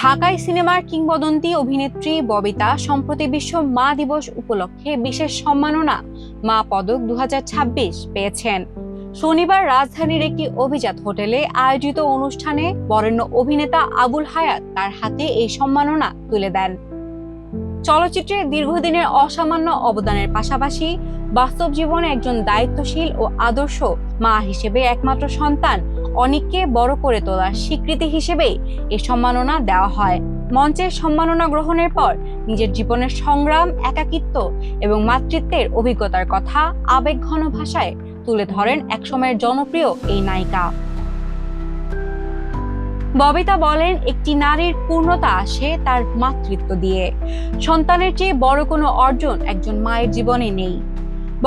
ঢাকায় সিনেমার কিংবদন্তি অভিনেত্রী ববিতা সম্প্রতি বিশ্ব মা দিবস উপলক্ষে বিশেষ সম্মাননা মা পদক 2026 পেয়েছেন। শনিবার রাজধানীর একটি অভিজাত হোটেলে আয়োজিত অনুষ্ঠানে বরেণ্য অভিনেতা আবুল হায়াত তার হাতে এই সম্মাননা তুলে দেন। চলচ্চিত্রে দীর্ঘদিনের অসামান্য অবদানের পাশাপাশি বাস্তব জীবনে একজন দায়িত্বশীল ও আদর্শ মা হিসেবে একমাত্র সন্তান অনিককে বড় করে তোলার স্বীকৃতি হিসেবেই এই সম্মাননা দেওয়া হয়। মঞ্চের সম্মাননা গ্রহণের পর নিজের জীবনের সংগ্রাম, একাকিত্ব এবং মাতৃত্বের অভিজ্ঞতার কথা আবেগঘন ভাষায় তুলে ধরেন একসময়ের জনপ্রিয় এই নায়িকা। ববিতা বলেন, একটি নারীর পূর্ণতা আসে তার মাতৃত্ব দিয়ে। সন্তানের চেয়ে বড় কোনো অর্জন একজন মায়ের জীবনে নেই।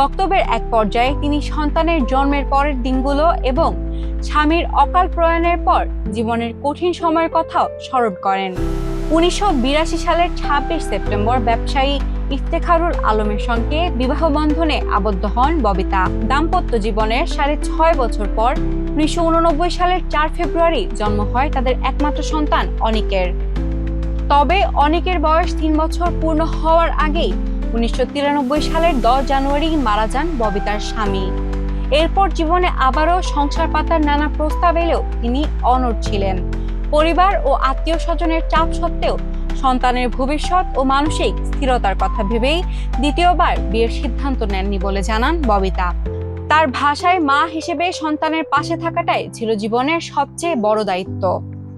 বক্তব্যের এক পর্যায়ে তিনি সন্তানের জন্মের পরের দিনগুলো এবং স্বামীর অকাল প্রয়াণের পর জীবনের কঠিন সময়ের কথাও স্মরণ করেন। 1982 সালের 26 সেপ্টেম্বর ব্যবসায়ী ইফতেখারুল আলমের সঙ্গে বিবাহ বন্ধনে আবদ্ধ হন ববিতা। দাম্পত্য জীবনের 6.5 বছর পর 1989 সালের 4 ফেব্রুয়ারি জন্ম হয় তাদের একমাত্র সন্তান অনিকের। তবে অনিকের বয়স 3 বছর পূর্ণ হওয়ার আগেই 1993 সালের 10 জানুয়ারি মারা যান ববিতার স্বামী। এরপর জীবনে আবারও সংসার পাতার নানা প্রস্তাব এলেও তিনি অনড় ছিলেন। পরিবার ও আত্মীয় স্বজনের চাপ সত্ত্বেও সন্তানের ভবিষ্যৎ ও মানসিক স্থিরতার কথা ভেবেই দ্বিতীয়বার বিয়ের সিদ্ধান্ত নেননি বলে জানান ববিতা। তার ভাষায় মা হিসেবে সন্তানের পাশে থাকাটাই ছিল জীবনের সবচেয়ে বড় দায়িত্ব।